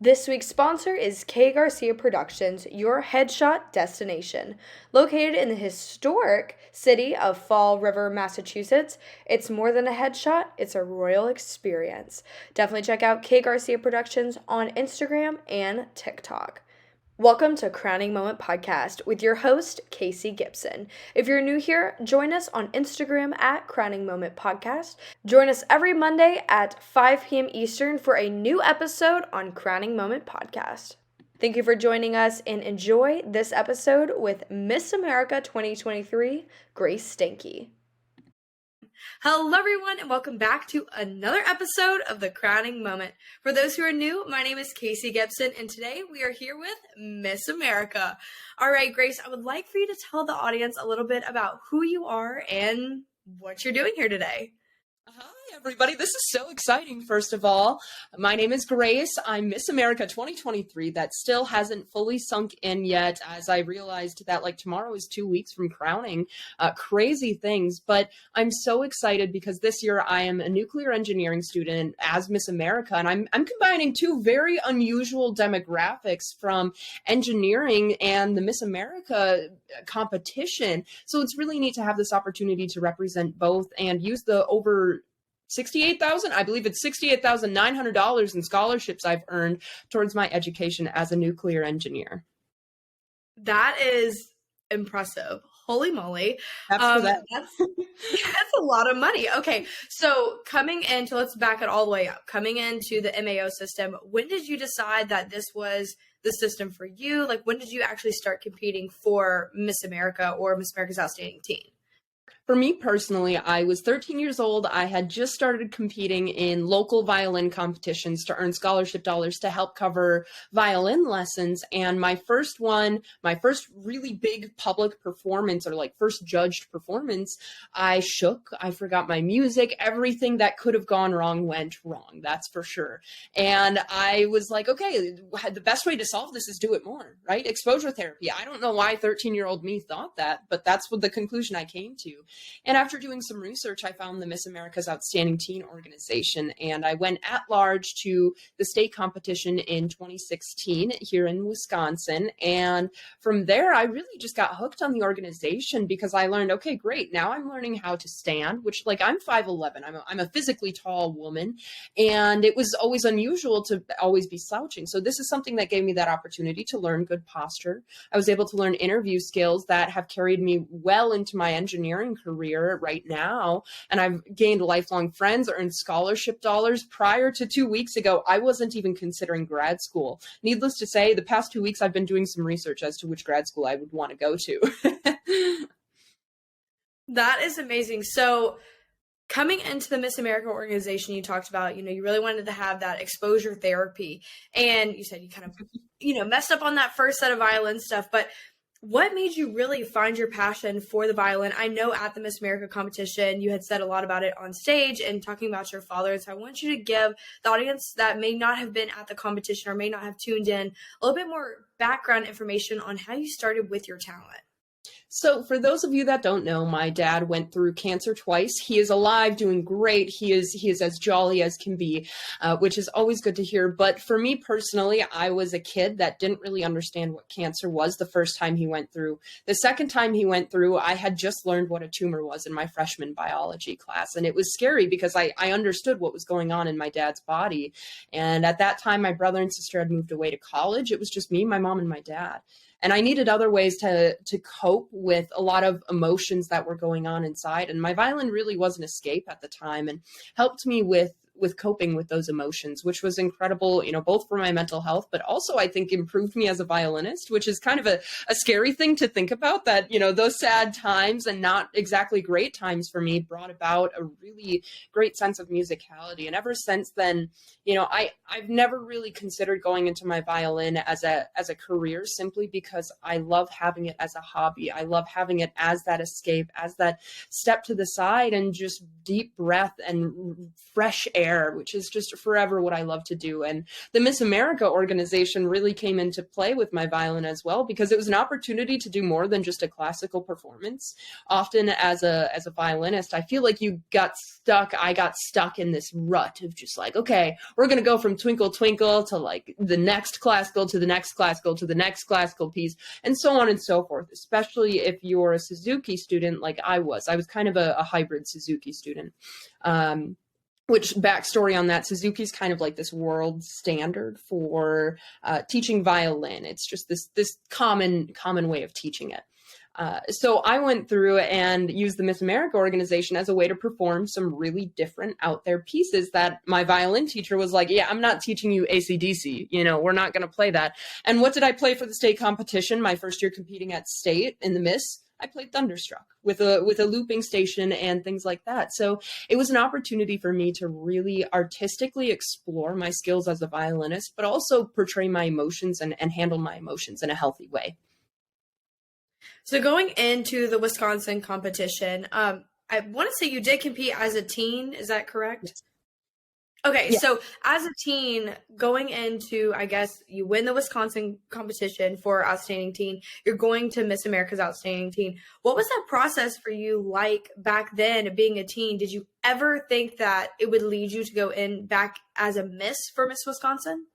This week's sponsor is K Garcia Productions, your headshot destination. Located in the historic city of Fall River, Massachusetts, it's more than a headshot, it's a royal experience. Definitely check out K Garcia Productions on Instagram and TikTok. Welcome to Crowning Moment Podcast with your host, Casey Gibson. If you're new here, join us on Instagram at Crowning Moment Podcast. Join us every Monday at 5 p.m. Eastern for a new episode on Crowning Moment Podcast. Thank you for joining us and enjoy this episode with Miss America 2023, Grace Stanke. Hello, everyone, and welcome back to another episode of The Crowning Moment. For those who are new, my name is Casey Gibson, and today we are here with Miss America. All right, Grace, I would like for you to tell the audience a little bit about who you are and what you're doing here today. Hi, everybody. This is so exciting, first of all. My name is Grace. I'm Miss America 2023. That still hasn't fully sunk in yet, as I realized that tomorrow is 2 weeks from crowning. Crazy things, but I'm so excited because this year I am a nuclear engineering student as Miss America, and I'm combining two very unusual demographics from engineering and the Miss America competition. So it's really neat to have this opportunity to represent both and use the over I believe it's $68,900 in scholarships I've earned towards my education as a nuclear engineer. That is impressive. Holy moly. That's That's a lot of money. Okay, so let's back it all the way up. Coming into the MAO system, when did you decide that this was the system for you? When did you actually start competing for Miss America or Miss America's Outstanding Teen? For me personally, I was 13 years old. I had just started competing in local violin competitions to earn scholarship dollars to help cover violin lessons. And my first really big public performance or first judged performance, I shook. I forgot my music. Everything that could have gone wrong went wrong. That's for sure. And I was like, okay, the best way to solve this is do it more, right? Exposure therapy. I don't know why 13-year-old me thought that, but that's what the conclusion I came to. And after doing some research, I found the Miss America's Outstanding Teen organization, and I went at large to the state competition in 2016 here in Wisconsin. And from there, I really just got hooked on the organization because I learned, okay, great. Now I'm learning how to stand, which I'm 5'11". I'm a physically tall woman, and it was always unusual to always be slouching. So this is something that gave me that opportunity to learn good posture. I was able to learn interview skills that have carried me well into my engineering career right now, and I've gained lifelong friends, earned scholarship dollars. Prior to 2 weeks ago, I wasn't even considering grad school. Needless to say, the past 2 weeks I've been doing some research as to which grad school I would want to go to. That is amazing. So coming into the Miss America organization, you talked about, you really wanted to have that exposure therapy, and you said you kind of, messed up on that first set of violin stuff, but what made you really find your passion for the violin? I know at the Miss America competition, you had said a lot about it on stage and talking about your father. And so I want you to give the audience that may not have been at the competition or may not have tuned in a little bit more background information on how you started with your talent. So for those of you that don't know, my dad went through cancer twice. He is alive, doing great. He is as jolly as can be, which is always good to hear. But for me personally, I was a kid that didn't really understand what cancer was the first time he went through. The second time he went through, I had just learned what a tumor was in my freshman biology class. And it was scary because I understood what was going on in my dad's body. And at that time, my brother and sister had moved away to college. It was just me, my mom, and my dad. And I needed other ways to cope with a lot of emotions that were going on inside. And my violin really was an escape at the time and helped me with coping with those emotions, which was incredible, both for my mental health, but also I think improved me as a violinist, which is kind of a scary thing to think about, that, those sad times and not exactly great times for me brought about a really great sense of musicality. And ever since then, I've never really considered going into my violin as a career, simply because I love having it as a hobby. I love having it as that escape, as that step to the side and just deep breath and fresh air fair, which is just forever what I love to do. And the Miss America organization really came into play with my violin as well, because it was an opportunity to do more than just a classical performance. Often as a violinist, I feel like I got stuck in this rut of just like, okay, we're going to go from Twinkle Twinkle to like the next classical to the next classical to the next classical piece, and so on and so forth, especially if you're a Suzuki student like I was. I was kind of a hybrid Suzuki student. Which backstory on that, Suzuki's kind of like this world standard for teaching violin. It's just this common way of teaching it. So I went through and used the Miss America organization as a way to perform some really different out there pieces that my violin teacher was like, yeah, I'm not teaching you AC/DC, we're not going to play that. And what did I play for the state competition my first year competing at state in the Miss? I played Thunderstruck with a looping station and things like that. So it was an opportunity for me to really artistically explore my skills as a violinist, but also portray my emotions and handle my emotions in a healthy way. So going into the Wisconsin competition, I want to say you did compete as a teen. Is that correct? Yes. Okay, Yeah. so as a teen, going into, I guess, you win the Wisconsin competition for Outstanding Teen, you're going to Miss America's Outstanding Teen. What was that process for you like back then, being a teen? Did you ever think that it would lead you to go in back as a Miss for Miss Wisconsin?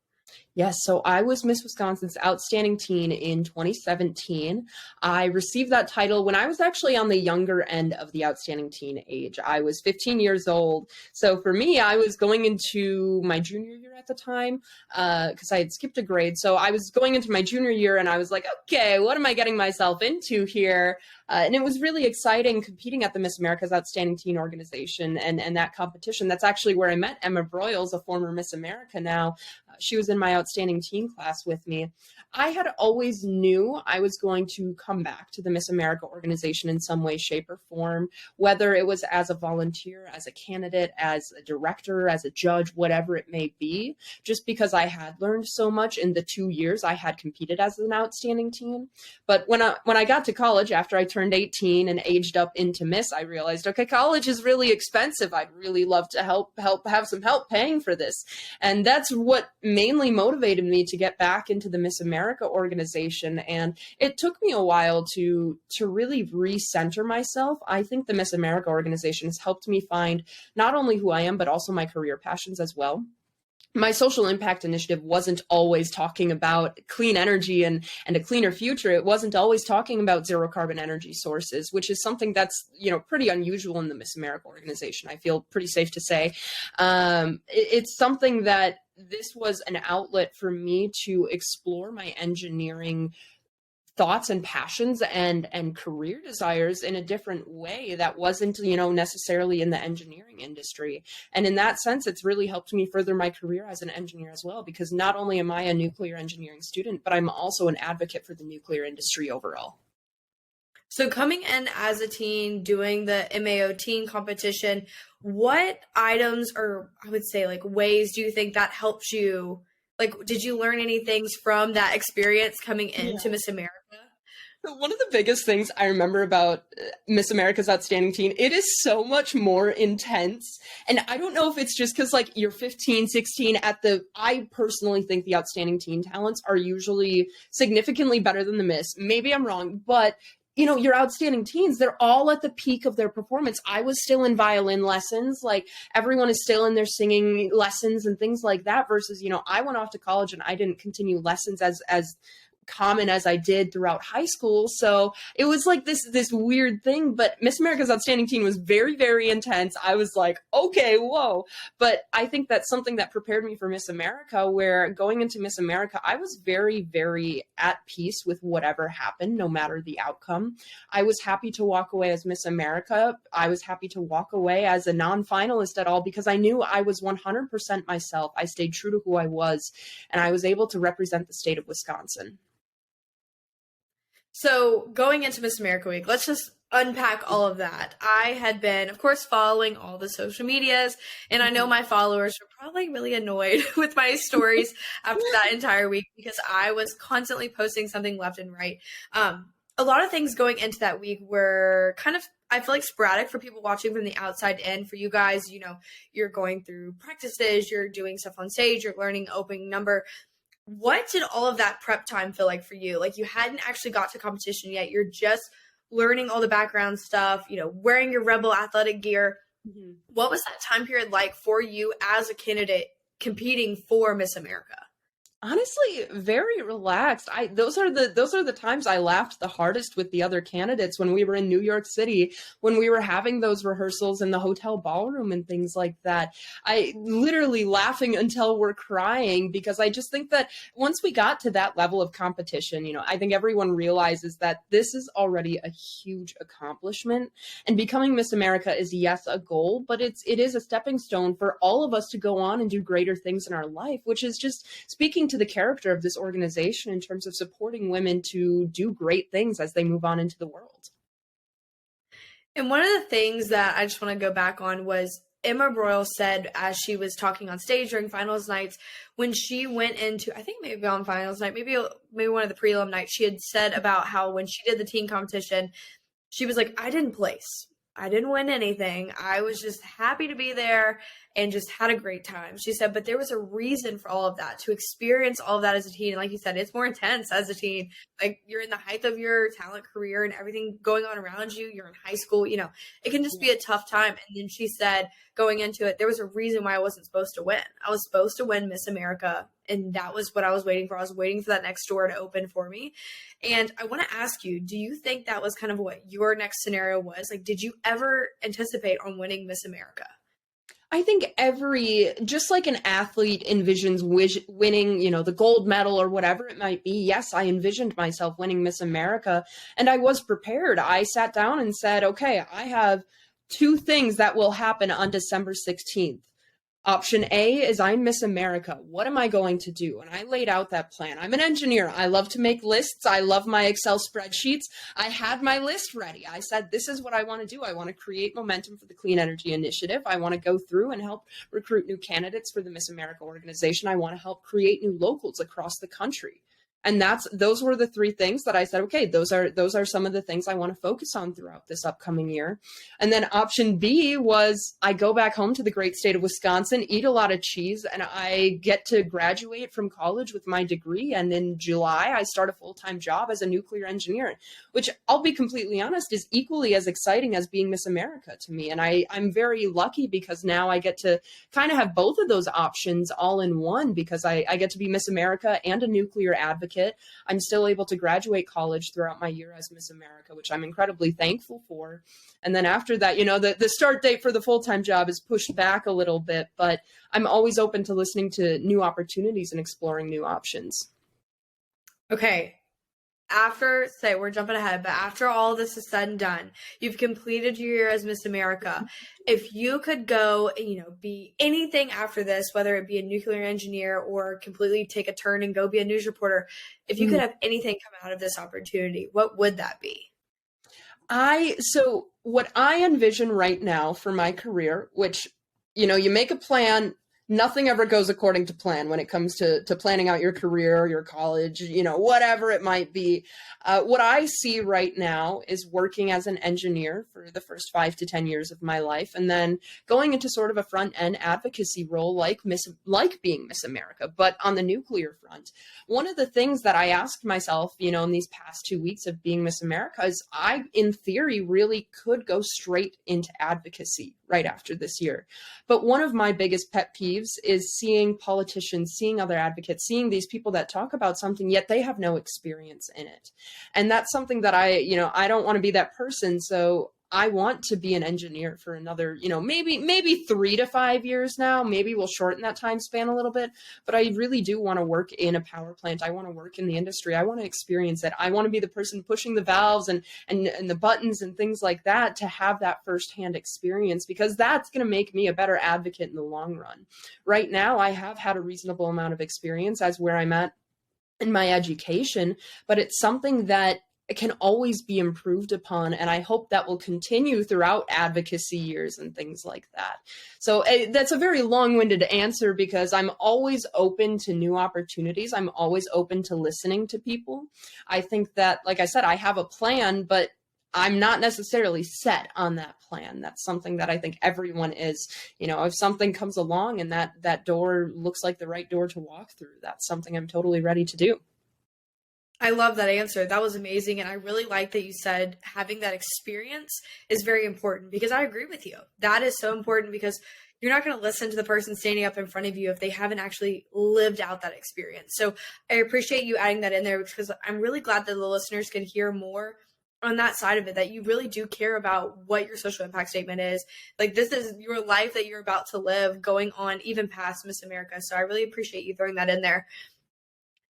Yes, so I was Miss Wisconsin's Outstanding Teen in 2017. I received that title when I was actually on the younger end of the Outstanding Teen age. I was 15 years old. So for me, I was going into my junior year at the time because I had skipped a grade. So I was going into my junior year and I was like, okay, what am I getting myself into here? And it was really exciting competing at the Miss America's Outstanding Teen organization and that competition. That's actually where I met Emma Broyles, a former Miss America now. She was in my Outstanding Teen class with me. I had always knew I was going to come back to the Miss America organization in some way, shape, or form, whether it was as a volunteer, as a candidate, as a director, as a judge, whatever it may be, just because I had learned so much in the 2 years I had competed as an Outstanding Teen. But when I got to college, after I turned 18 and aged up into Miss, I realized, okay, college is really expensive. I'd really love to have some help paying for this. And that's what mainly motivated me to get back into the Miss America organization. And it took me a while to really recenter myself. I think the Miss America organization has helped me find not only who I am, but also my career passions as well. My social impact initiative wasn't always talking about clean energy and a cleaner future. It wasn't always talking about zero carbon energy sources, which is something that's, pretty unusual in the Miss America organization. I feel pretty safe to say. It's something that this was an outlet for me to explore my engineering thoughts and passions and career desires in a different way that wasn't necessarily in the engineering industry. And in that sense, it's really helped me further my career as an engineer as well, because not only am I a nuclear engineering student, but I'm also an advocate for the nuclear industry overall. So coming in as a teen, doing the MAO teen competition, what items, or I would say like ways, do you think that helped you? Like, did you learn any things from that experience coming into Miss America? One of the biggest things I remember about Miss America's Outstanding Teen, it is so much more intense. And I don't know if it's just because like you're 15, 16 I personally think the Outstanding Teen talents are usually significantly better than the Miss. Maybe I'm wrong, but your Outstanding Teens, they're all at the peak of their performance. I was still in violin lessons. Like everyone is still in their singing lessons and things like that versus, I went off to college and I didn't continue lessons as common as I did throughout high school. So it was like this weird thing, but Miss America's Outstanding Teen was very, very intense. I was like, okay, whoa. But I think that's something that prepared me for Miss America, where going into Miss America, I was very, very at peace with whatever happened, no matter the outcome. I was happy to walk away as Miss America. I was happy to walk away as a non-finalist at all, because I knew I was 100% myself. I stayed true to who I was, and I was able to represent the state of Wisconsin. So going into Miss America Week, let's just unpack all of that. I had been, of course, following all the social medias, and I know my followers were probably really annoyed with my stories after that entire week because I was constantly posting something left and right. A lot of things going into that week were kind of, I feel like sporadic for people watching from the outside in. For you guys, you're going through practices, you're doing stuff on stage, you're learning opening number. What did all of that prep time feel like for you? Like you hadn't actually got to competition yet. You're just learning all the background stuff, wearing your Rebel athletic gear. Mhm. What was that time period like for you as a candidate competing for Miss America? Honestly, very relaxed. Those are the times I laughed the hardest with the other candidates when we were in New York City, when we were having those rehearsals in the hotel ballroom and things like that. I literally laughing until we're crying because I just think that once we got to that level of competition, I think everyone realizes that this is already a huge accomplishment. And becoming Miss America is, yes, a goal, but it is a stepping stone for all of us to go on and do greater things in our life, which is just speaking to the character of this organization in terms of supporting women to do great things as they move on into the world. And one of the things that I just want to go back on was Emma Broyle said as she was talking on stage during finals nights, when she went into, I think maybe on finals night, maybe one of the prelim nights, she had said about how when she did the teen competition, she was like, I didn't place. I didn't win anything. I was just happy to be there and just had a great time. She said, but there was a reason for all of that, to experience all of that as a teen. And like you said, it's more intense as a teen. Like you're in the height of your talent career and everything going on around you. You're in high school, it can just be a tough time. And then she said, going into it, there was a reason why I wasn't supposed to win. I was supposed to win Miss America. And that was what I was waiting for. I was waiting for that next door to open for me. And I want to ask you, do you think that was kind of what your next scenario was? Like, did you ever anticipate on winning Miss America? I think just like an athlete envisions winning, the gold medal or whatever it might be. Yes, I envisioned myself winning Miss America and I was prepared. I sat down and said, okay, I have two things that will happen on December 16th. Option A is I'm Miss America. What am I going to do? And I laid out that plan. I'm an engineer. I love to make lists. I love my Excel spreadsheets. I had my list ready. I said, this is what I want to do. I want to create momentum for the Clean Energy Initiative. I want to go through and help recruit new candidates for the Miss America organization. I want to help create new locals across the country. And those were the three things that I said, okay, those are some of the things I want to focus on throughout this upcoming year. And then option B was I go back home to the great state of Wisconsin, eat a lot of cheese, and I get to graduate from college with my degree. And in July, I start a full-time job as a nuclear engineer, which I'll be completely honest is equally as exciting as being Miss America to me. And I'm very lucky because now I get to kind of have both of those options all in one because I get to be Miss America and a nuclear advocate. I'm still able to graduate college throughout my year as Miss America, which I'm incredibly thankful for. And then after that, the start date for the full-time job is pushed back a little bit, but I'm always open to listening to new opportunities and exploring new options. Okay. We're jumping ahead, but after all this is said and done, you've completed your year as Miss America. If you could go, be anything after this, whether it be a nuclear engineer or completely take a turn and go be a news reporter, if you could have anything come out of this opportunity, what would that be? So what I envision right now for my career, which, you make a plan, nothing ever goes according to plan when it comes to planning out your career, your college, whatever it might be. What I see right now is working as an engineer for the first 5 to 10 years of my life, and then going into sort of a front end advocacy role like being Miss America, but on the nuclear front. One of the things that I asked myself, in these past 2 weeks of being Miss America is I, in theory, really could go straight into advocacy right after this year. But one of my biggest pet peeves is seeing politicians, seeing other advocates, seeing these people that talk about something, yet they have no experience in it. And that's something that I don't want to be that person. So I want to be an engineer for another, maybe 3 to 5 years now. Maybe we'll shorten that time span a little bit, but I really do want to work in a power plant. I want to work in the industry. I want to experience it. I want to be the person pushing the valves and the buttons and things like that to have that firsthand experience, because that's going to make me a better advocate in the long run. Right now, I have had a reasonable amount of experience as where I'm at in my education, but it's something that it can always be improved upon. And I hope that will continue throughout advocacy years and things like that. So that's a very long-winded answer because I'm always open to new opportunities. I'm always open to listening to people. I think that, like I said, I have a plan, but I'm not necessarily set on that plan. That's something that I think everyone is. If something comes along and that door looks like the right door to walk through, that's something I'm totally ready to do. I love that answer. That was amazing. And I really like that you said having that experience is very important, because I agree with you. That is so important, because you're not going to listen to the person standing up in front of you if they haven't actually lived out that experience. So I appreciate you adding that in there, because I'm really glad that the listeners can hear more on that side of it, that you really do care about what your social impact statement is. Like, this is your life that you're about to live, going on even past Miss America. So I really appreciate you throwing that in there.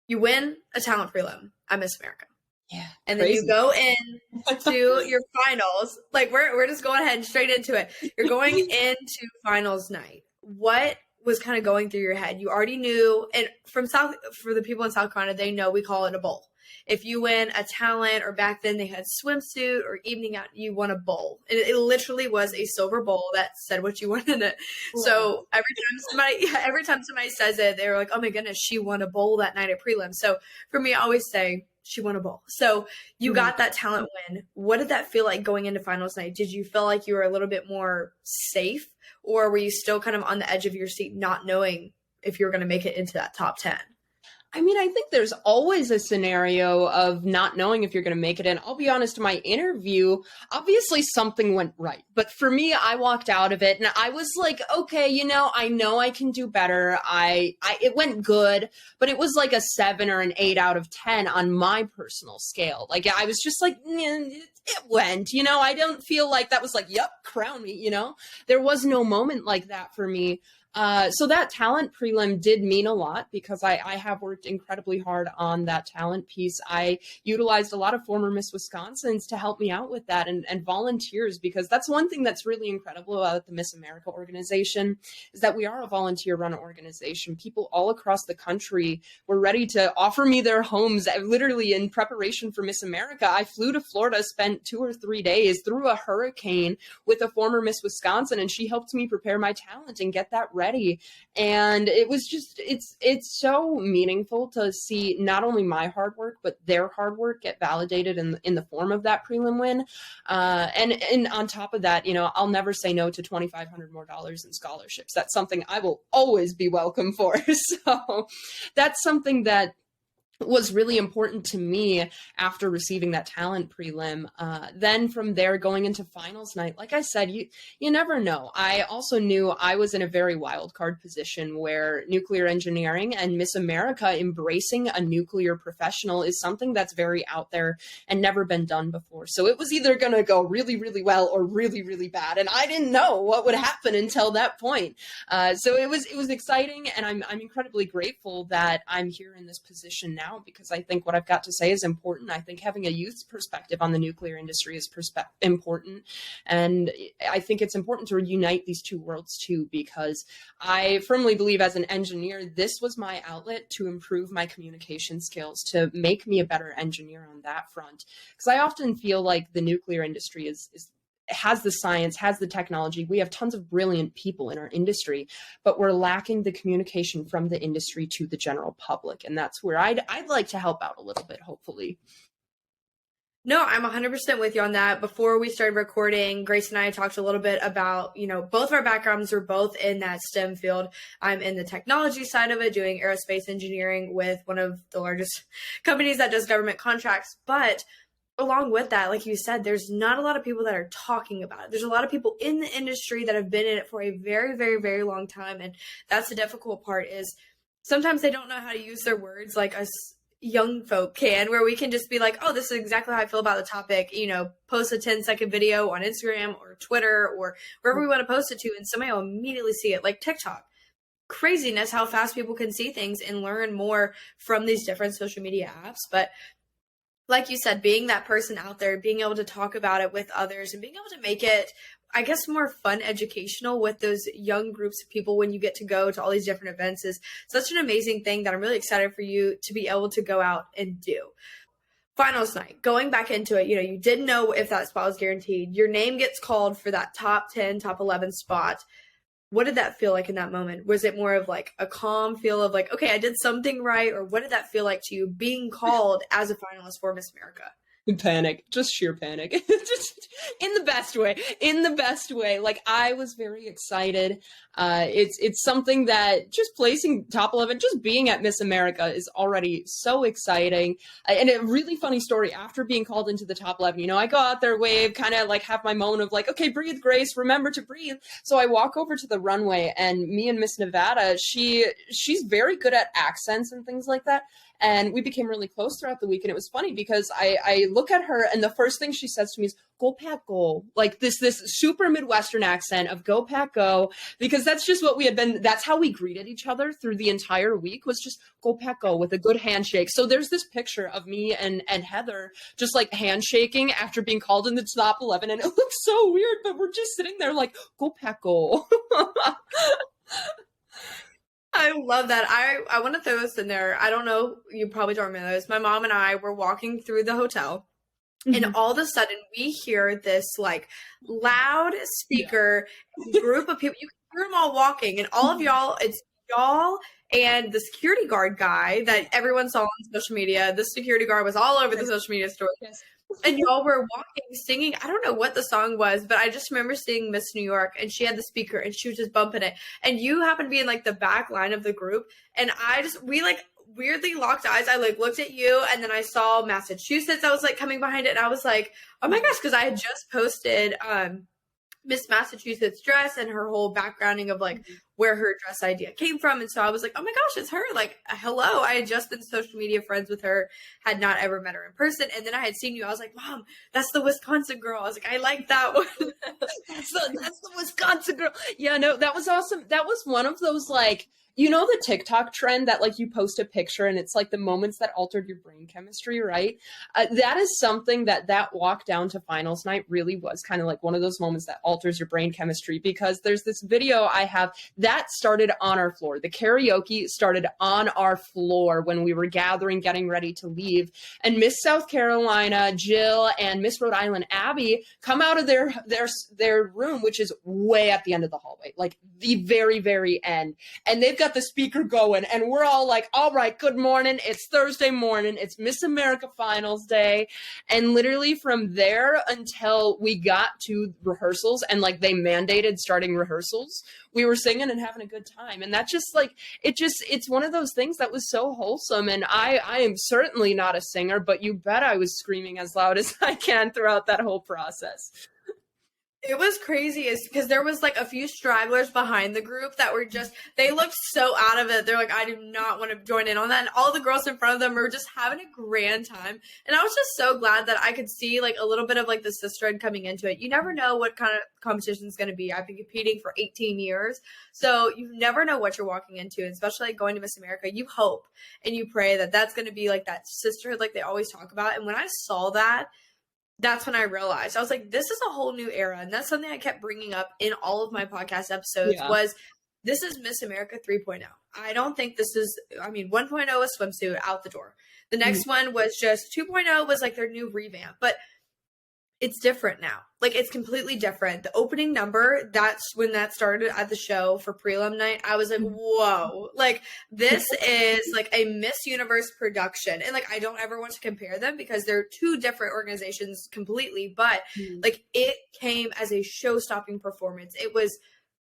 You win a talent prelim at Miss America. Yeah. And crazy. then you go in to your finals. Like, we're just going ahead and straight into it. You're going into finals night. What was kind of going through your head? You already knew, and for the people in South Carolina, they know we call it a bowl. If you win a talent, or back then they had swimsuit or evening out, you won a bowl. And it literally was a silver bowl that said what you won in it. Wow. So every time somebody says it, they're like, oh my goodness, she won a bowl that night at prelim. So for me, I always say she won a bowl. So you got that talent win. What did that feel like going into finals night? Did you feel like you were a little bit more safe, or were you still kind of on the edge of your seat, not knowing if you were going to make it into that top 10? I mean, I think there's always a scenario of not knowing if you're going to make it in. I'll be honest, my interview, obviously something went right. But for me, I walked out of it and I was like, okay, I know I can do better. It went good, but it was like a 7 or an 8 out of 10 on my personal scale. Like, I was just like, it went, I don't feel like that was like, yep, crown me, There was no moment like that for me. So that talent prelim did mean a lot, because I have worked incredibly hard on that talent piece. I utilized a lot of former Miss Wisconsins to help me out with that, and volunteers, because that's one thing that's really incredible about the Miss America organization, is that we are a volunteer run organization. People all across the country were ready to offer me their homes, literally in preparation for Miss America. I flew to Florida, spent 2 or 3 days through a hurricane with a former Miss Wisconsin, and she helped me prepare my talent and get that ready. And it was just, it's so meaningful to see not only my hard work, but their hard work get validated in the form of that prelim win. And on top of that, I'll never say no to $2,500 more in scholarships. That's something I will always be welcome for. So that's something that was really important to me after receiving that talent prelim. Then from there, going into finals night, like I said, you never know. I also knew I was in a very wild card position, where nuclear engineering and Miss America embracing a nuclear professional is something that's very out there and never been done before. So it was either going to go really, really well or really, really bad. And I didn't know what would happen until that point. So it was exciting. And I'm incredibly grateful that I'm here in this position now, because I think what I've got to say is important. I think having a youth's perspective on the nuclear industry is important. And I think it's important to unite these two worlds too, because I firmly believe, as an engineer, this was my outlet to improve my communication skills, to make me a better engineer on that front. Because I often feel like the nuclear industry has the science, has the technology. We have tons of brilliant people in our industry, but we're lacking the communication from the industry to the general public. And that's where I'd like to help out a little bit, hopefully. No, I'm 100% with you on that. Before we started recording, Grace and I talked a little bit about, both of our backgrounds are both in that STEM field. I'm in the technology side of it, doing aerospace engineering with one of the largest companies that does government contracts. But along with that, like you said, there's not a lot of people that are talking about it. There's a lot of people in the industry that have been in it for a very, very, very long time. And that's the difficult part, is sometimes they don't know how to use their words like us young folk can, where we can just be like, oh, this is exactly how I feel about the topic, post a 10-second video on Instagram or Twitter or wherever we want to post it to, and somebody will immediately see it, like TikTok. Craziness how fast people can see things and learn more from these different social media apps. But like you said, being that person out there, being able to talk about it with others and being able to make it, I guess, more fun, educational with those young groups of people when you get to go to all these different events is such an amazing thing that I'm really excited for you to be able to go out and do. Finals night, going back into it, you didn't know if that spot was guaranteed. Your name gets called for that top 10, top 11 spot. What did that feel like in that moment? Was it more of like a calm feel of like, okay, I did something right? Or what did that feel like to you being called as a finalist for Miss America? Panic, just sheer panic. Just in the best way, in the best way. Like, I was very excited. It's something that just placing top 11, just being at Miss America is already so exciting. And a really funny story, after being called into the top 11, I go out there, wave, kind of like have my moment of like, okay, breathe, Grace, remember to breathe. So I walk over to the runway, and me and Miss Nevada, she's very good at accents and things like that. And we became really close throughout the week. And it was funny because I look at her, and the first thing she says to me is, "Go Pack Go." Like this super Midwestern accent of "Go Pack Go," because that's just what we had been. That's how we greeted each other through the entire week, was just "Go Pack Go" with a good handshake. So there's this picture of me and Heather just like handshaking after being called in the top 11. And it looks so weird, but we're just sitting there like, "Go Pack Go." I love that. I want to throw this in there. I don't know, you probably don't remember this. My mom and I were walking through the hotel, and all of a sudden we hear this like loud speaker group of people. You can hear them all walking, and all of y'all, it's y'all and the security guard guy that everyone saw on social media. The security guard was all over the social media story. Yes. And y'all were walking, singing. I don't know what the song was, but I just remember seeing Miss New York, and she had the speaker, and she was just bumping it. And you happened to be in like the back line of the group, and we like weirdly locked eyes. I like looked at you, and then I saw Massachusetts. I was like coming behind it, and I was like, oh my gosh, because I had just posted Miss Massachusetts dress and her whole backgrounding of like where her dress idea came from. And so I was like, oh my gosh, it's her. Like, hello. I had just been social media friends with her, had not ever met her in person. And then I had seen you. I was like, Mom, that's the Wisconsin girl. I was like, I like that one. That's the Wisconsin girl. Yeah, no, that was awesome. That was one of those like, the TikTok trend that like you post a picture and it's like the moments that altered your brain chemistry, right? That is something that walk down to finals night really was kind of like one of those moments that alters your brain chemistry, because there's this video I have that started on our floor. The karaoke started on our floor when we were gathering, getting ready to leave. And Miss South Carolina, Jill, and Miss Rhode Island, Abby, come out of their room, which is way at the end of the hallway, like the very, very end. And they've got the speaker going, and we're all like, all right, good morning. It's Thursday morning. It's Miss America Finals Day. And literally from there until we got to rehearsals, and like they mandated starting rehearsals, we were singing and having a good time. And that just like, it's one of those things that was so wholesome. And I am certainly not a singer, but you bet I was screaming as loud as I can throughout that whole process. It was crazy because there was like a few stragglers behind the group that were just, they looked so out of it. They're like, I do not want to join in on that. And all the girls in front of them were just having a grand time. And I was just so glad that I could see like a little bit of like the sisterhood coming into it. You never know what kind of competition is going to be. I've been competing for 18 years. So you never know what you're walking into. And especially like going to Miss America, you hope and you pray that that's going to be like that sisterhood like they always talk about. And when I saw that, that's when I realized, I was like, this is a whole new era. And that's something I kept bringing up in all of my podcast episodes was this is Miss America 3.0. I don't think this is, 1.0 was swimsuit out the door. The next one was just 2.0 was like their new revamp, but it's different now. Like it's completely different. The opening number, that's when that started at the show for prelim night. I was like, whoa, like this is like a Miss Universe production. And like, I don't ever want to compare them because they're two different organizations completely, but like it came as a show-stopping performance. It was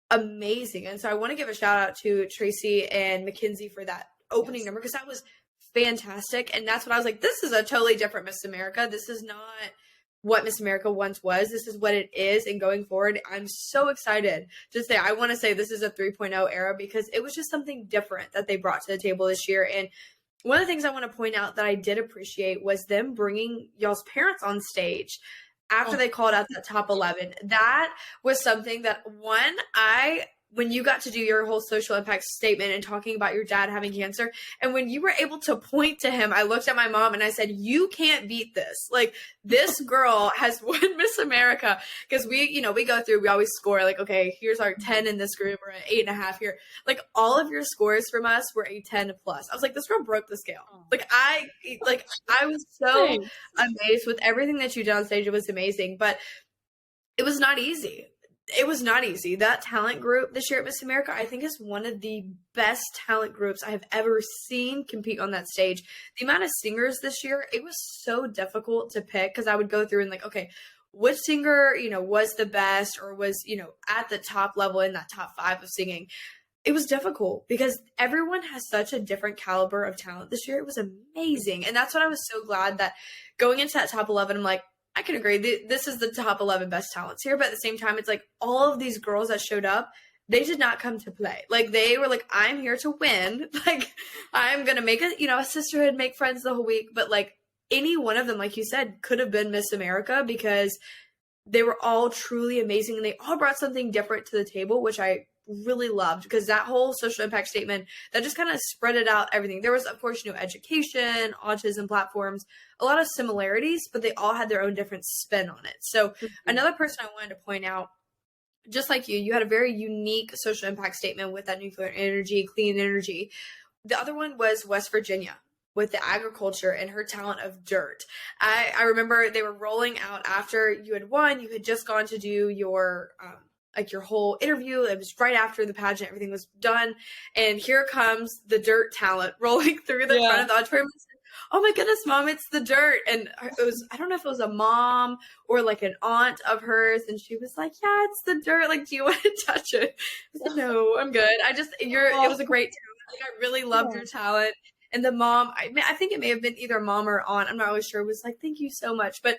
amazing. And so I want to give a shout out to Tracy and Mackenzie for that opening number, because that was fantastic. And that's what I was like, this is a totally different Miss America. This is not what Miss America once was. This is what it is. And going forward, I'm so excited to say, I want to say this is a 3.0 era because it was just something different that they brought to the table this year. And one of the things I want to point out that I did appreciate was them bringing y'all's parents on stage after they called out that top 11. That was something that when you got to do your whole social impact statement and talking about your dad having cancer, and when you were able to point to him, I looked at my mom and I said, you can't beat this. Like, this girl has won Miss America. Because we go through, we always score like, okay, here's our 10 in this group or an 8.5 here. Like, all of your scores from us were a 10 plus. I was like, this girl broke the scale. Like, I was so amazed with everything that you did on stage. It was amazing, but it was not easy. It was not easy. That talent group this year at Miss America, I think, is one of the best talent groups I have ever seen compete on that stage. The amount of singers this year, it was so difficult to pick because I would go through and like, okay, which singer, was the best or was, at the top level in that top 5 of singing. It was difficult because everyone has such a different caliber of talent this year. It was amazing. And that's what I was so glad that going into that top 11, I'm like, I can agree. This is the top 11 best talents here. But at the same time, it's like all of these girls that showed up, they did not come to play. Like they were like, I'm here to win. Like I'm going to make a sisterhood, make friends the whole week. But like any one of them, like you said, could have been Miss America because they were all truly amazing. And they all brought something different to the table, which I really loved because that whole social impact statement that just kind of spread it out everything. There was, of course, education, autism platforms, a lot of similarities, but they all had their own different spin on it. So another person I wanted to point out, just like you had a very unique social impact statement with that nuclear energy, clean energy. The other one was West Virginia with the agriculture and her talent of dirt. I remember they were rolling out after you had won, you had just gone to do your your whole interview. It was right after the pageant, everything was done. And here comes the dirt talent rolling through the front of the auditorium. Oh my goodness, Mom, it's the dirt. And it was, I don't know if it was a mom or like an aunt of hers. And she was like, yeah, it's the dirt. Like, do you want to touch it? I said, no, I'm good. It was a great talent. Like, I really loved your talent. And the mom, I think it may have been either mom or aunt, I'm not really sure, was like, thank you so much. But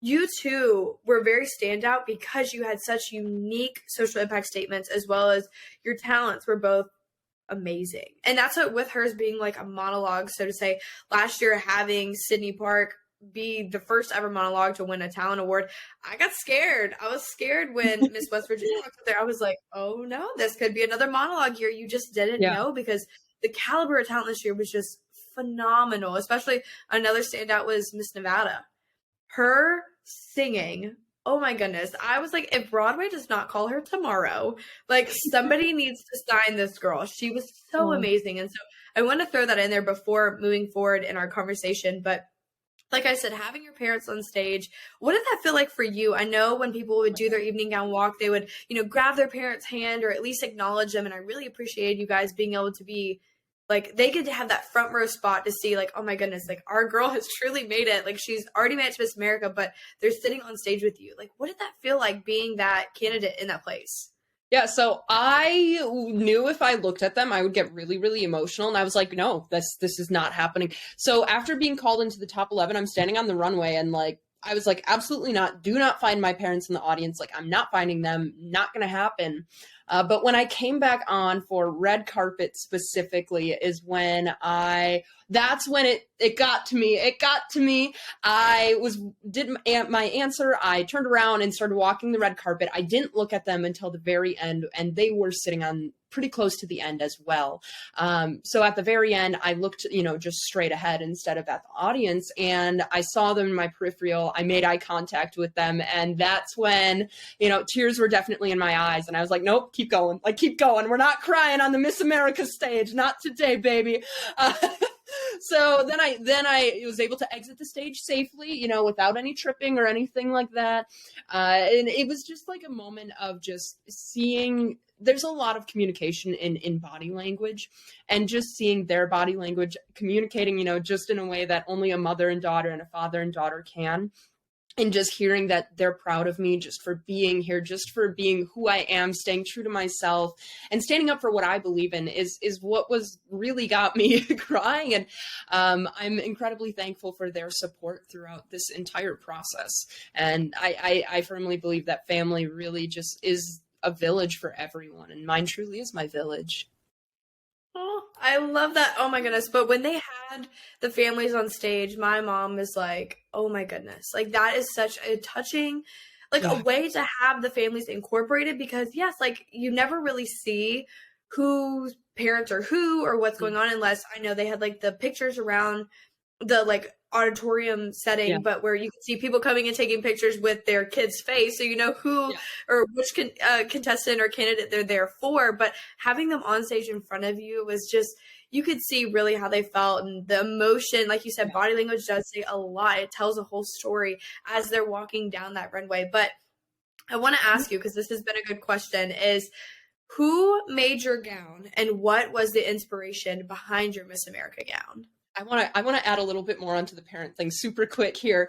you two were very standout because you had such unique social impact statements as well as your talents were both amazing. And that's what with hers being like a monologue, so to say, last year having Sydney Park be the first ever monologue to win a talent award, I got scared. I was scared when Miss West Virginia walked up there. I was like, oh no, this could be another monologue here. You just didn't know because the caliber of talent this year was just phenomenal. Especially another standout was Miss Nevada. Her singing, oh my goodness. I was like, if Broadway does not call her tomorrow, like somebody needs to sign this girl. She was so amazing. And so I want to throw that in there before moving forward in our conversation. But like I said, having your parents on stage, what did that feel like for you? I know when people would do their evening gown walk, they would, grab their parents' hand or at least acknowledge them. And I really appreciated you guys being able to be like, they get to have that front row spot to see like, oh my goodness, like our girl has truly made it. Like she's already made it to Miss America, but they're sitting on stage with you. Like, what did that feel like being that candidate in that place? Yeah, so I knew if I looked at them, I would get really, really emotional. And I was like, no, this is not happening. So after being called into the top 11, I'm standing on the runway and like, I was like, absolutely not. Do not find my parents in the audience. Like, I'm not finding them. Not going to happen. But when I came back on for red carpet specifically is when that's when it got to me. It got to me. Did my answer. I turned around and started walking the red carpet. I didn't look at them until the very end, and they were sitting on pretty close to the end as well. So at the very end, I looked, just straight ahead instead of at the audience, and I saw them in my peripheral. I made eye contact with them, and that's when, tears were definitely in my eyes, and I was like, nope, keep going. Like, keep going. We're not crying on the Miss America stage. Not today, baby. So then I was able to exit the stage safely, without any tripping or anything like that. And it was just like a moment of just seeing, there's a lot of communication in body language, and just seeing their body language communicating, just in a way that only a mother and daughter and a father and daughter can. And just hearing that they're proud of me just for being here, just for being who I am, staying true to myself and standing up for what I believe in is what was really got me crying. And I'm incredibly thankful for their support throughout this entire process. And I firmly believe that family really just is a village for everyone. And mine truly is my village. Oh, I love that. Oh my goodness. But when they had the families on stage, my mom was like, oh my goodness. Like that is such a touching, a way to have the families incorporated because yes, like you never really see whose parents are who or what's going on unless I know they had like the pictures around the auditorium setting, but where you can see people coming and taking pictures with their kid's face, so you know who or which contestant or candidate they're there for. But having them on stage in front of you was just, you could see really how they felt and the emotion. Like you said, body language does say a lot. It tells a whole story as they're walking down that runway. But I want to ask you, because this has been a good question, is who made your gown and what was the inspiration behind your Miss America gown? I want to add a little bit more onto the parent thing super quick here.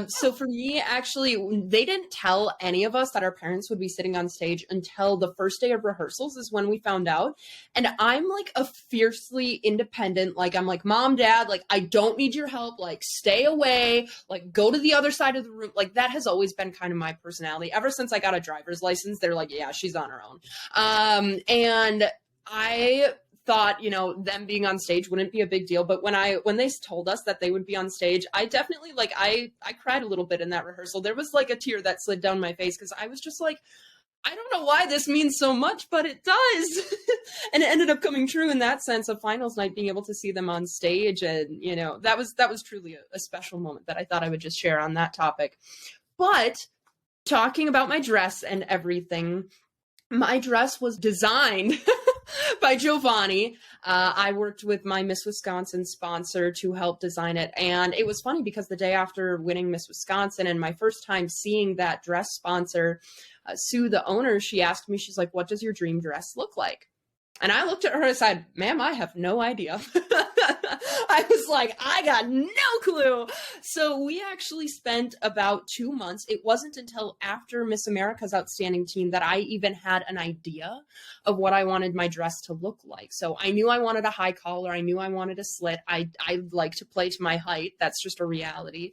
So for me, actually, they didn't tell any of us that our parents would be sitting on stage until the first day of rehearsals is when we found out. And I'm like a fiercely independent, like I'm like, mom, dad, like I don't need your help, like stay away, like go to the other side of the room. Like that has always been kind of my personality. Ever since I got a driver's license, they're like, yeah, she's on her own. And I thought, them being on stage wouldn't be a big deal. But when they told us that they would be on stage, I definitely like I cried a little bit in that rehearsal. There was like a tear that slid down my face because I was just like, I don't know why this means so much, but it does. And it ended up coming true in that sense of finals night, being able to see them on stage. And, that was truly a special moment that I thought I would just share on that topic. But talking about my dress and everything, my dress was designed by Giovanni. I worked with my Miss Wisconsin sponsor to help design it. And it was funny because the day after winning Miss Wisconsin and my first time seeing that dress sponsor, Sue, the owner, she asked me, she's like, what does your dream dress look like? And I looked at her and said, ma'am, I have no idea. I was like, I got no clue. So we actually spent about 2 months. It wasn't until after Miss America's Outstanding Teen that I even had an idea of what I wanted my dress to look like. So I knew I wanted a high collar. I knew I wanted a slit. I like to play to my height. That's just a reality.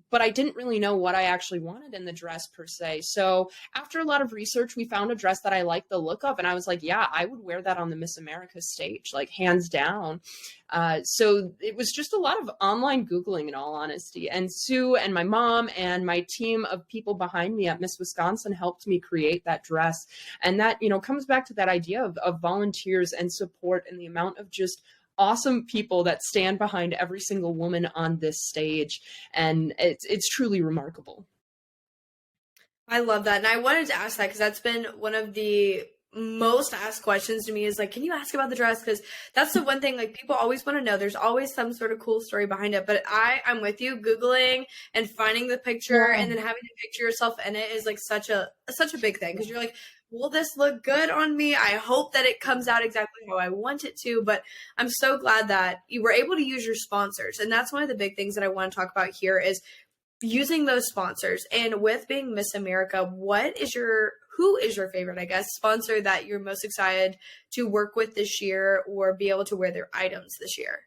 But I didn't really know what I actually wanted in the dress per se. So after a lot of research, we found a dress that I liked the look of. And I was like, yeah, I would wear that on the Miss America stage, like hands down. So it was just a lot of online Googling in all honesty. And Sue and my mom and my team of people behind me at Miss Wisconsin helped me create that dress. And that, comes back to that idea of volunteers and support and the amount of just awesome people that stand behind every single woman on this stage. And it's truly remarkable. I love that. And I wanted to ask that because that's been one of the most asked questions to me is like, can you ask about the dress? Because that's the one thing like people always want to know. There's always some sort of cool story behind it. But I'm with you. Googling and finding the picture and then having to picture yourself in it is like such a big thing because you're like, will this look good on me? I hope that it comes out exactly how I want it to, but I'm so glad that you were able to use your sponsors. And that's one of the big things that I want to talk about here is using those sponsors. And with being Miss America, who is your favorite, I guess, sponsor that you're most excited to work with this year or be able to wear their items this year?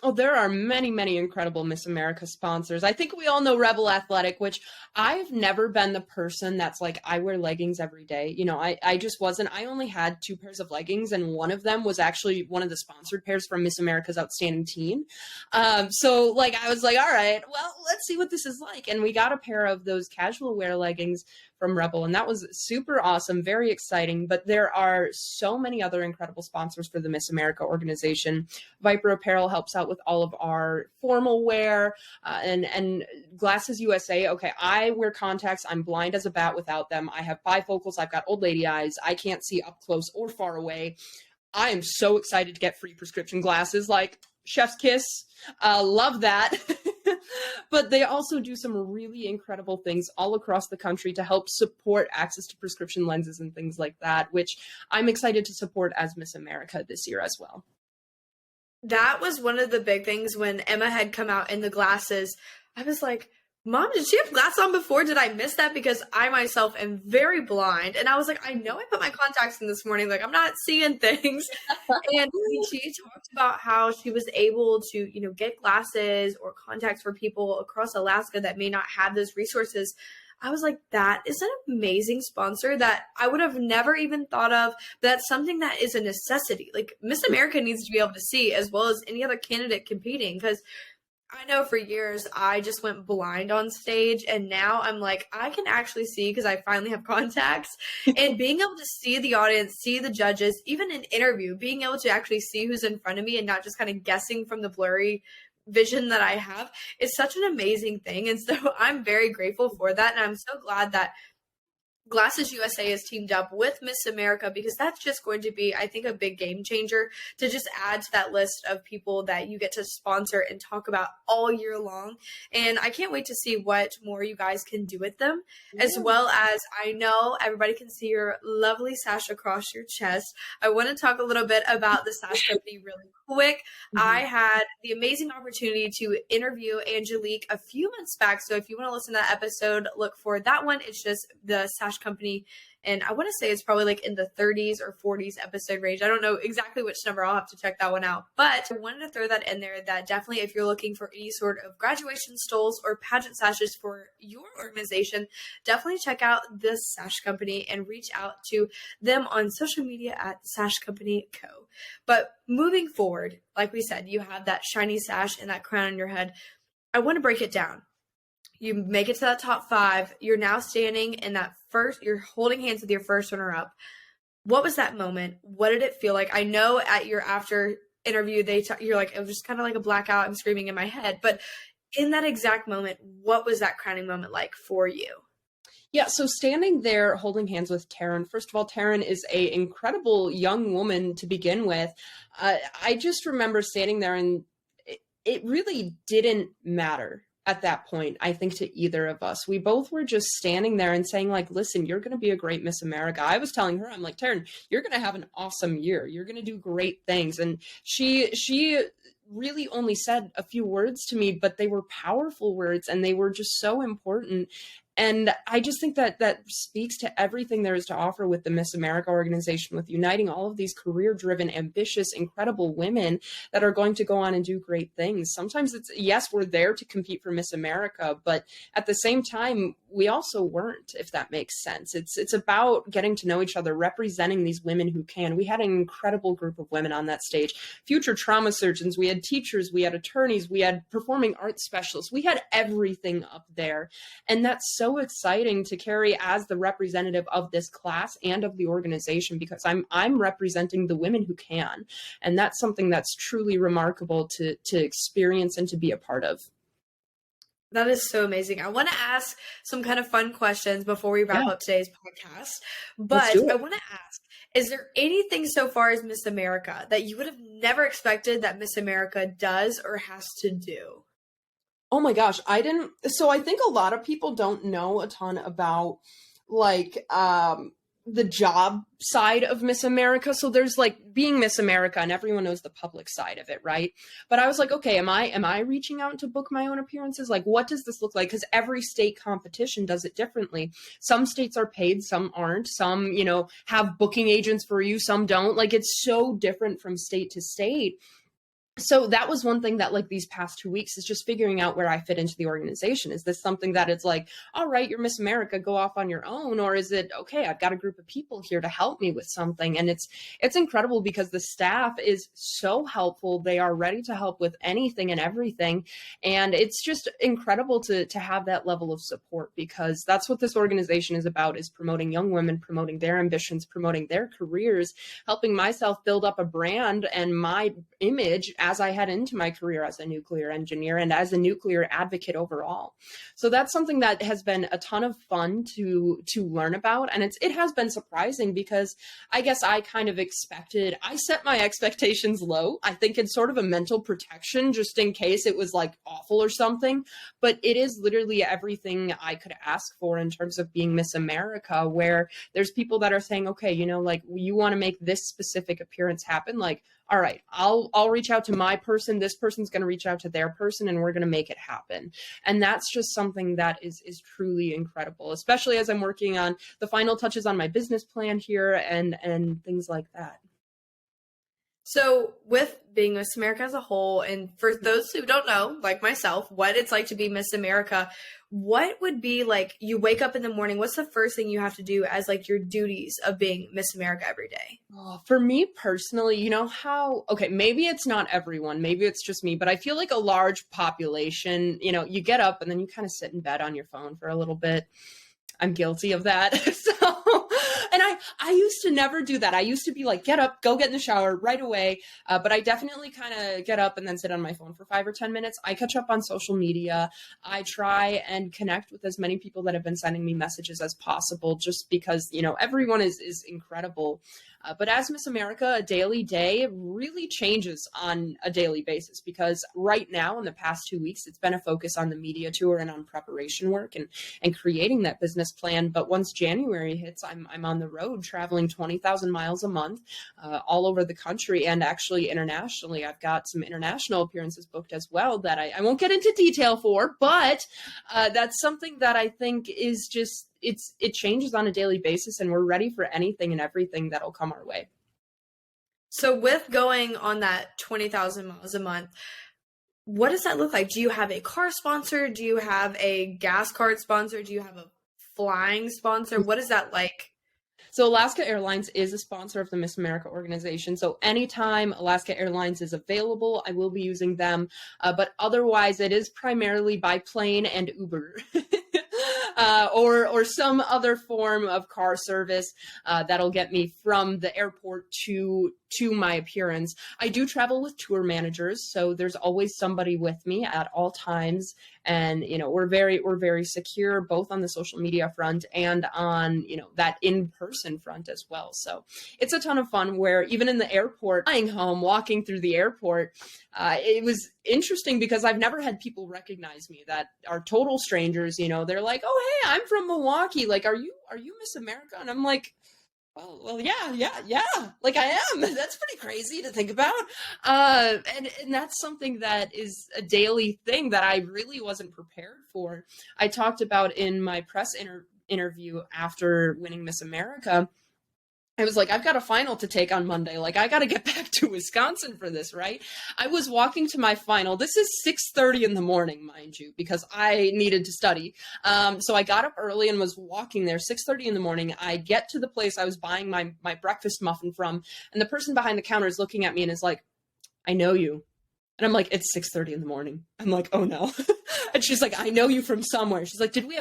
Oh, there are many, many incredible Miss America sponsors. I think we all know Rebel Athletic, which I've never been the person that's like, I wear leggings every day. I just wasn't. I only had 2 pairs of leggings, and one of them was actually one of the sponsored pairs from Miss America's Outstanding Teen. So like, I was like, all right, well, let's see what this is like. And we got a pair of those casual wear leggings from Rebel, and that was super awesome, very exciting. But there are so many other incredible sponsors for the Miss America organization. Viper Apparel helps out with all of our formal wear, and Glasses USA. Okay, I wear contacts. I'm blind as a bat without them. I have bifocals. I've got old lady eyes. I can't see up close or far away. I am so excited to get free prescription glasses, like chef's kiss. Love that. But they also do some really incredible things all across the country to help support access to prescription lenses and things like that, which I'm excited to support as Miss America this year as well. That was one of the big things when Emma had come out in the glasses. I was like, Mom, did she have glasses on before? Did I miss that? Because I myself am very blind. And I was like, I know I put my contacts in this morning. Like, I'm not seeing things. And she talked about how she was able to, get glasses or contacts for people across Alaska that may not have those resources. I was like, that is an amazing sponsor that I would have never even thought of. That's something that is a necessity. Like, Miss America needs to be able to see as well as any other candidate competing, because I know for years I just went blind on stage, and now I'm like, I can actually see because I finally have contacts. And being able to see the audience, see the judges, even an interview, being able to actually see who's in front of me and not just kind of guessing from the blurry vision that I have is such an amazing thing. And so I'm very grateful for that. And I'm so glad that Glasses USA is teamed up with Miss America because that's just going to be, I think, a big game changer to just add to that list of people that you get to sponsor and talk about all year long. And I can't wait to see what more you guys can do with them, as well as I know everybody can see your lovely sash across your chest. I want to talk a little bit about the sash company really quick. I had the amazing opportunity to interview Angelique a few months back. So if you want to listen to that episode, look for that one. It's just the sash company, and I want to say it's probably like in the 30s or 40s episode range. I don't know exactly which number. I'll have to check that one out, but I wanted to throw that in there, that definitely if you're looking for any sort of graduation stoles or pageant sashes for your organization, definitely check out this sash company and reach out to them on social media at Sash Company Co. But moving forward, like we said, you have that shiny sash and that crown on your head. I want to break it down. You make it to that top 5. You're now standing in that first, you're holding hands with your first runner up. What was that moment? What did it feel like? I know at your after interview, you're like, it was just kind of like a blackout. I'm screaming in my head. But in that exact moment, what was that crowning moment like for you? Yeah, so standing there holding hands with Taryn, first of all, Taryn is an incredible young woman to begin with. I just remember standing there, and it really didn't matter at that point, I think, to either of us. We both were just standing there and saying, like, listen, you're going to be a great Miss America. I was telling her, I'm like, Taryn, you're going to have an awesome year. You're going to do great things. And she really only said a few words to me, but they were powerful words, and they were just so important. And I just think that that speaks to everything there is to offer with the Miss America organization, with uniting all of these career-driven, ambitious, incredible women that are going to go on and do great things. Sometimes it's, yes, we're there to compete for Miss America, but at the same time, we also weren't, if that makes sense. It's about getting to know each other, representing these women who can. We had an incredible group of women on that stage, future trauma surgeons, we had teachers, we had attorneys, we had performing arts specialists, we had everything up there. And that's so exciting to carry as the representative of this class and of the organization, because I'm representing the women who can. And that's something that's truly remarkable to experience and to be a part of. That is so amazing. I want to ask some kind of fun questions before we wrap up today's podcast. But I want to ask, is there anything so far as Miss America that you would have never expected that Miss America does or has to do? Oh my gosh, I didn't. So I think a lot of people don't know a ton about like the job side of Miss America. So there's like being Miss America, and everyone knows the public side of it, right? But I was like, okay, am I reaching out to book my own appearances? Like, what does this look like? Because every state competition does it differently. Some states are paid, some aren't. Some, have booking agents for you, some don't. Like, it's so different from state to state. So that was one thing that, like, these past 2 weeks is just figuring out where I fit into the organization. Is this something that it's like, all right, you're Miss America, go off on your own? Or is it, okay, I've got a group of people here to help me with something? And it's incredible because the staff is so helpful. They are ready to help with anything and everything. And it's just incredible to have that level of support, because that's what this organization is about, is promoting young women, promoting their ambitions, promoting their careers, helping myself build up a brand and my image as I head into my career as a nuclear engineer and as a nuclear advocate overall. So that's something that has been a ton of fun to learn about. And it has been surprising, because I guess I kind of I set my expectations low. I think it's sort of a mental protection just in case it was like awful or something. But it is literally everything I could ask for in terms of being Miss America, where there's people that are saying, okay, like, you want to make this specific appearance happen, like, all right, I'll reach out to my person. This person's going to reach out to their person, and we're going to make it happen. And that's just something that is truly incredible, especially as I'm working on the final touches on my business plan here and things like that. So with being Miss America as a whole, and for those who don't know, like myself, what it's like to be Miss America, what would be like, you wake up in the morning, what's the first thing you have to do as like your duties of being Miss America every day? For me personally, okay, maybe it's not everyone, maybe it's just me, but I feel like a large population, you get up and then you kind of sit in bed on your phone for a little bit. I'm guilty of that. And I used to never do that. I used to be like, get up, go get in the shower right away. But I definitely kind of get up and then sit on my phone for 5 or 10 minutes. I catch up on social media. I try and connect with as many people that have been sending me messages as possible, just because, everyone is incredible. But as Miss America, a daily day really changes on a daily basis, because right now in the past 2 weeks, it's been a focus on the media tour and on preparation work and creating that business plan. But once January hits, I'm on the road traveling 20,000 miles a month, all over the country and actually internationally. I've got some international appearances booked as well that I won't get into detail for, but that's something that I think is just, it changes on a daily basis, and we're ready for anything and everything that'll come our way. So with going on that 20,000 miles a month, what does that look like? Do you have a car sponsor? Do you have a gas card sponsor? Do you have a flying sponsor? What is that like? So Alaska Airlines is a sponsor of the Miss America organization. So anytime Alaska Airlines is available, I will be using them. But otherwise, it is primarily by plane and Uber. Or some other form of car service that'll get me from the airport to my appearance. I do travel with tour managers, so there's always somebody with me at all times, and we're very secure both on the social media front and on that in-person front as well. So it's a ton of fun. Where even in the airport, flying home, walking through the airport, it was interesting because I've never had people recognize me that are total strangers. They're like, "Oh, hey, I'm from Milwaukee. Like, are you Miss America?" And I'm like, well, yeah. Like, I am. That's pretty crazy to think about. And that's something that is a daily thing that I really wasn't prepared for. I talked about in my press interview after winning Miss America. I was like, I've got a final to take on Monday. Like, I got to get back to Wisconsin for this, right? I was walking to my final. This is 6:30 in the morning, mind you, because I needed to study. So I got up early and was walking there 6:30 in the morning. I get to the place I was buying my breakfast muffin from, and the person behind the counter is looking at me and is like, "I know you." And I'm like, "It's 6:30 in the morning." I'm like, "Oh no." And she's like, "I know you from somewhere." She's like, did we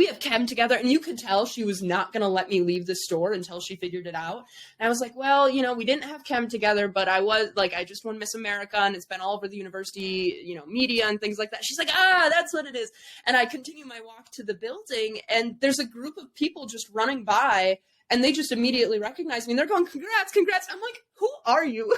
have chem together? And you could tell she was not going to let me leave the store until she figured it out. And I was like, "Well, we didn't have chem together, but I just won Miss America, and it's been all over the university, media and things like that." She's like, "That's what it is." And I continue my walk to the building, and there's a group of people just running by, and they just immediately recognize me, and they're going, congrats. I'm like, "Who are you?"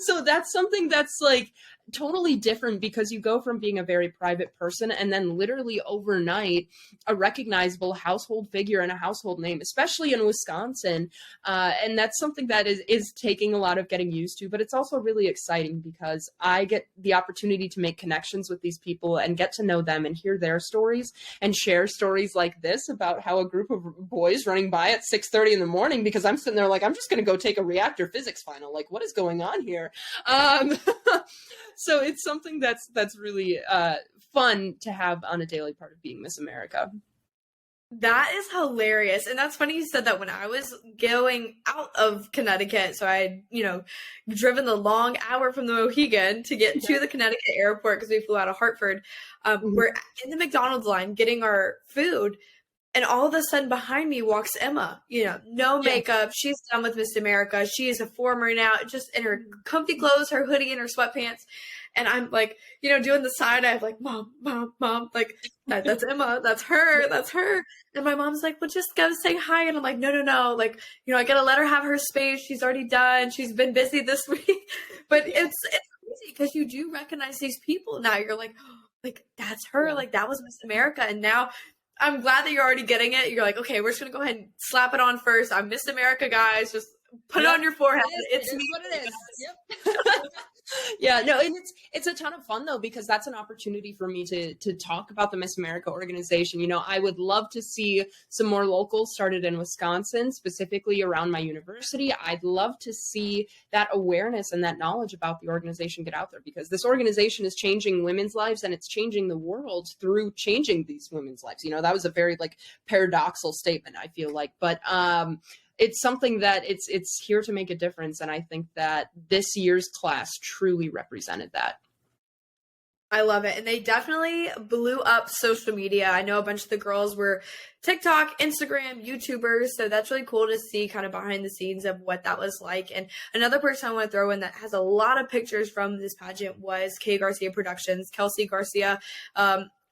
So that's something that's like totally different, because you go from being a very private person and then literally overnight a recognizable household figure and a household name, especially in Wisconsin. And that's something that is taking a lot of getting used to, but it's also really exciting because I get the opportunity to make connections with these people and get to know them and hear their stories and share stories like this about how a group of boys running by at 6:30 in the morning, because I'm sitting there like, I'm just going to go take a reactor physics final. Like, what is going on here? So it's something that's really fun to have on a daily part of being Miss America. That is hilarious. And that's funny you said that. When I was going out of Connecticut, so I had, driven the long hour from the Mohegan to get to the Connecticut airport because we flew out of Hartford. We're in the McDonald's line getting our food. And all of a sudden behind me walks Emma, no makeup. She's done with Miss America. She is a former now, just in her comfy clothes, her hoodie and her sweatpants. And I'm like, doing the side eye of like, mom, like that's Emma. That's her. And my mom's like, well, just go say hi. And I'm like, no. Like, I got to let her have her space. She's already done. She's been busy this week. But it's crazy because you do recognize these people now. You're like, oh, like that's her. Yeah. Like that was Miss America. And now I'm glad that you're already getting it. You're like, okay, we're just going to go ahead and slap it on first. I'm Miss America, guys. Just put it on your forehead. It's me. What it is. Yep. Yeah, no, and it's a ton of fun though, because that's an opportunity for me to talk about the Miss America organization. I would love to see some more locals started in Wisconsin, specifically around my university. I'd love to see that awareness and that knowledge about the organization get out there, because this organization is changing women's lives and it's changing the world through changing these women's lives. That was a very paradoxical statement, I feel like, but it's something that it's here to make a difference. And I think that this year's class truly represented that. I love it. And they definitely blew up social media. I know a bunch of the girls were TikTok, Instagram, YouTubers. So that's really cool to see kind of behind the scenes of what that was like. And another person I want to throw in that has a lot of pictures from this pageant was Kay Garcia Productions, Kelsey Garcia.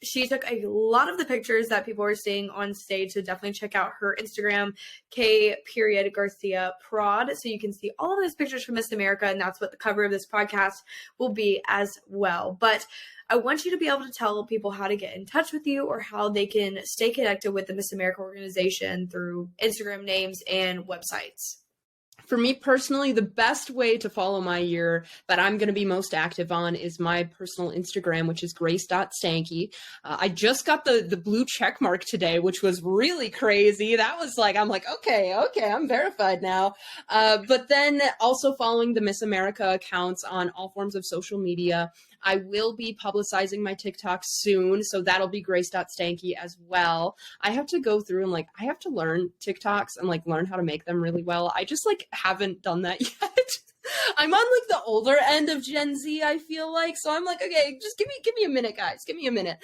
She took a lot of the pictures that people were seeing on stage. So definitely check out her Instagram, K period Garcia Prod. So you can see all of those pictures from Miss America. And that's what the cover of this podcast will be as well. But I want you to be able to tell people how to get in touch with you or how they can stay connected with the Miss America organization through Instagram names and websites. For me personally, the best way to follow my year that I'm going to be most active on is my personal Instagram, which is grace.stanke. I just got the blue check mark today, which was really crazy. That was like, I'm like, okay, I'm verified now. But then also following the Miss America accounts on all forms of social media. I will be publicizing my TikTok soon, so that'll be grace.stanke as well. I have to go through and I have to learn TikToks and learn how to make them really well. I just haven't done that yet. I'm on the older end of Gen Z, I feel like. So I'm okay, just give me a minute, guys. Give me a minute.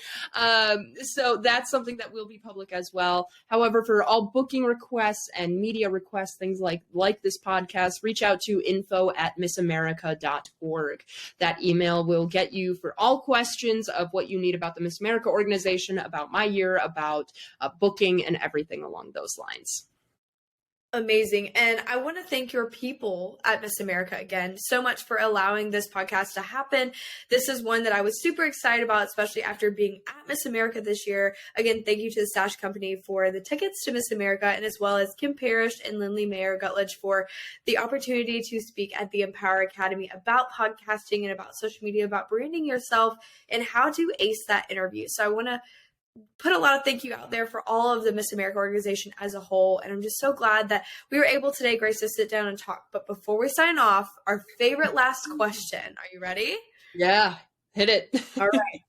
So that's something that will be public as well. However, for all booking requests and media requests, things like this podcast, reach out to info@missamerica.org. That email will get you for all questions of what you need about the Miss America organization, about my year, about booking and everything along those lines. Amazing. And I want to thank your people at Miss America again so much for allowing this podcast to happen. This is one that I was super excited about, especially after being at Miss America this year. Again, thank you to the Stash Company for the tickets to Miss America, and as well as Kim Parrish and Lindley Mayer Gutledge for the opportunity to speak at the Empower Academy about podcasting and about social media, about branding yourself and how to ace that interview. So I want to put a lot of thank you out there for all of the Miss America organization as a whole. And I'm just so glad that we were able today, Grace, to sit down and talk. But before we sign off, our favorite last question. Are you ready? Yeah, hit it. All right.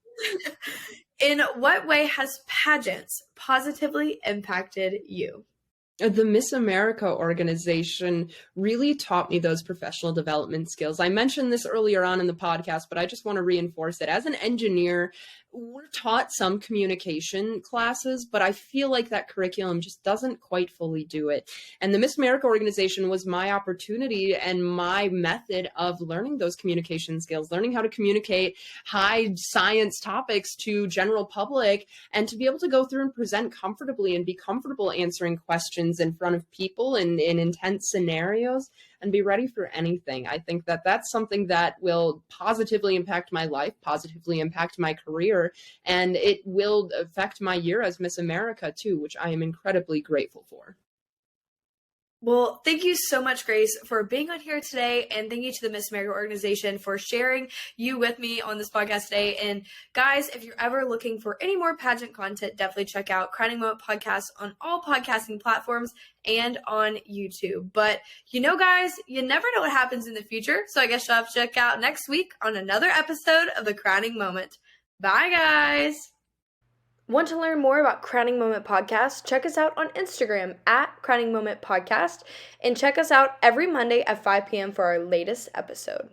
In what way has pageants positively impacted you? The Miss America organization really taught me those professional development skills. I mentioned this earlier on in the podcast, but I just want to reinforce it. As an engineer, we're taught some communication classes, but I feel like that curriculum just doesn't quite fully do it. And the Miss America organization was my opportunity and my method of learning those communication skills, learning how to communicate high science topics to general public, and to be able to go through and present comfortably and be comfortable answering questions in front of people in intense scenarios and be ready for anything. I think that that's something that will positively impact my life, positively impact my career, and it will affect my year as Miss America too, which I am incredibly grateful for. Well, thank you so much, Grace, for being on here today. And thank you to the Miss America organization for sharing you with me on this podcast today. And guys, if you're ever looking for any more pageant content, definitely check out Crowning Moment Podcast on all podcasting platforms and on YouTube. But guys, you never know what happens in the future. So I guess you'll have to check out next week on another episode of the Crowning Moment. Bye, guys. Want to learn more about Crowning Moment Podcast? Check us out on Instagram at Crowning Moment Podcast, and check us out every Monday at 5 p.m. for our latest episode.